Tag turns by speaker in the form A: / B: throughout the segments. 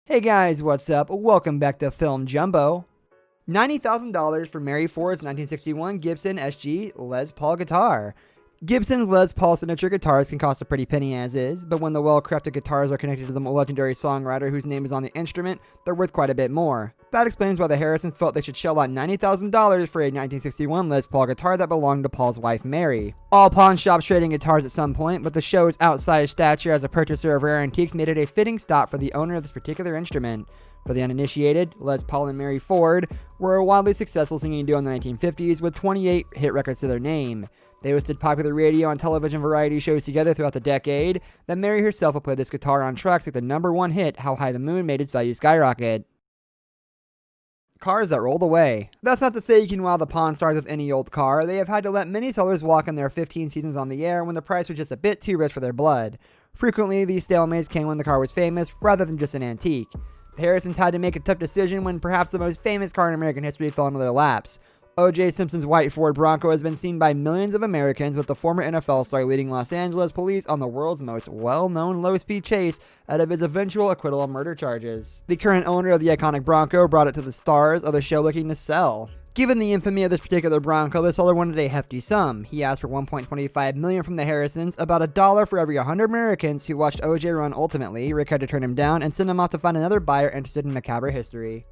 A: Hey guys, what's up? Welcome back to Film Jumbo. $90,000 for Mary Ford's 1961 Gibson SG Les Paul guitar. Gibson's Les Paul signature guitars can cost a pretty penny as is, but when the well-crafted guitars are connected to the legendary songwriter whose name is on the instrument, they're worth quite a bit more. That explains why the Harrisons felt they should shell out $90,000 for a 1961 Les Paul guitar that belonged to Paul's wife Mary. All pawn shops trading guitars at some point, but the show's outsized stature as a purchaser of rare antiques made it a fitting stop for the owner of this particular instrument. For the uninitiated, Les Paul and Mary Ford were a wildly successful singing duo in the 1950s with 28 hit records to their name. They hosted popular radio and television variety shows together throughout the decade. Then Mary herself would play this guitar on tracks like the #1 hit, How High the Moon Made Its Value Skyrocket. Cars that rolled away. That's not to say you can wow the Pawn Stars with any old car. They have had to let many sellers walk in their 15 seasons on the air when the price was just a bit too rich for their blood. Frequently, these stalemates came when the car was famous rather than just an antique. The Harrisons had to make a tough decision when perhaps the most famous car in American history fell into their laps. O.J. Simpson's white Ford Bronco has been seen by millions of Americans, with the former NFL star leading Los Angeles police on the world's most well-known low-speed chase out of his eventual acquittal of murder charges. The current owner of the iconic Bronco brought it to the stars of the show looking to sell. Given the infamy of this particular Bronco, the seller wanted a hefty sum. He asked for $1.25 million from the Harrisons, about $1 for every 100 Americans who watched O.J. run ultimately. Rick had to turn him down and send him off to find another buyer interested in macabre history.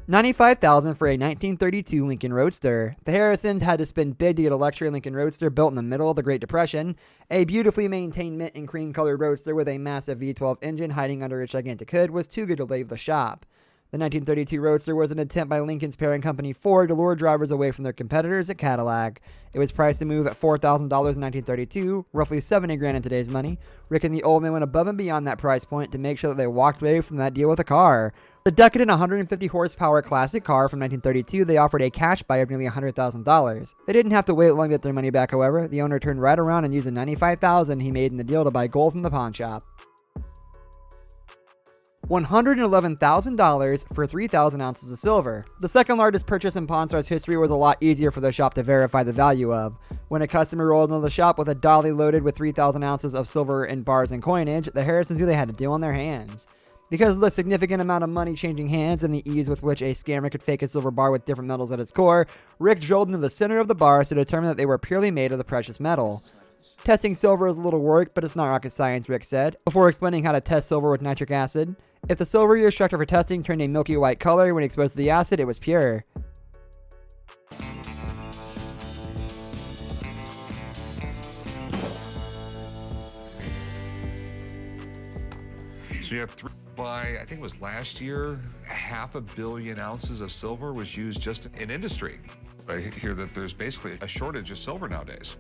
A: $95,000 for a 1932 Lincoln Roadster. The Harrisons had to spend big to get a luxury Lincoln Roadster built in the middle of the Great Depression. A beautifully maintained mint and cream colored Roadster with a massive V12 engine hiding under its gigantic hood was too good to leave the shop. The 1932 Roadster was an attempt by Lincoln's parent company Ford to lure drivers away from their competitors at Cadillac. It was priced to move at $4,000 in 1932, roughly $70,000 in today's money. Rick and the old man went above and beyond that price point to make sure that they walked away from that deal with a car. The decadent 150 horsepower classic car from 1932, they offered a cash buy of nearly $100,000. They didn't have to wait long to get their money back, however. The owner turned right around and used the $95,000 he made in the deal to buy gold from the pawn shop. $111,000 for 3,000 ounces of silver. The second largest purchase in Pawn Stars history was a lot easier for the shop to verify the value of. When a customer rolled into the shop with a dolly loaded with 3,000 ounces of silver in bars and coinage, the Harrisons knew they had a deal on their hands. Because of the significant amount of money changing hands and the ease with which a scammer could fake a silver bar with different metals at its core, Rick drilled into the center of the bars to determine that they were purely made of the precious metal. Testing silver is a little work, but it's not rocket science, Rick said, before explaining how to test silver with nitric acid. If the silver you extracted for testing turned a milky white color when exposed to the acid, it was pure.
B: So you have by, I think it was last year, 500 million ounces of silver was used just in industry. I hear that there's basically a shortage of silver nowadays.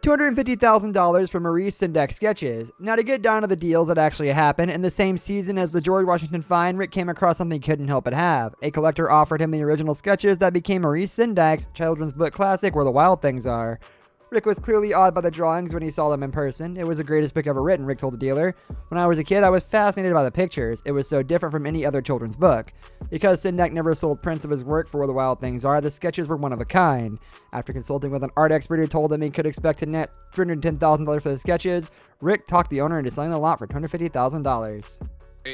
A: $250,000 for Maurice Sendak sketches. Now, to get down to the deals that actually happened, in the same season as the George Washington find, Rick came across something he couldn't help but have. A collector offered him the original sketches that became Maurice Sendak's children's book classic, Where the Wild Things Are. Rick was clearly awed by the drawings when he saw them in person. It was the greatest book ever written, Rick told the dealer. When I was a kid, I was fascinated by the pictures. It was so different from any other children's book. Because Sendak never sold prints of his work for Where the Wild Things Are, the sketches were one of a kind. After consulting with an art expert who told him he could expect to net $310,000 for the sketches, Rick talked the owner into selling the lot for $250,000.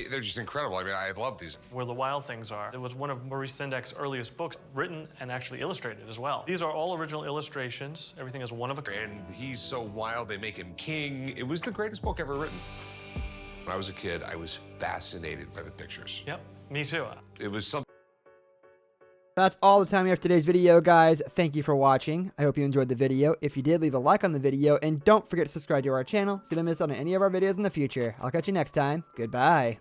B: They're just incredible. I mean, I love these.
C: Where the Wild Things Are. It was one of Maurice Sendak's earliest books, written and actually illustrated as well. These are all original illustrations. Everything is one of a kind.
B: And he's so wild, they make him king. It was the greatest book ever written. When I was a kid, I was fascinated by the pictures.
C: Yep, me too.
B: It was something.
A: That's all the time we have for today's video, guys. Thank you for watching. I hope you enjoyed the video. If you did, leave a like on the video, and don't forget to subscribe to our channel so you don't miss out on any of our videos in the future. I'll catch you next time. Goodbye.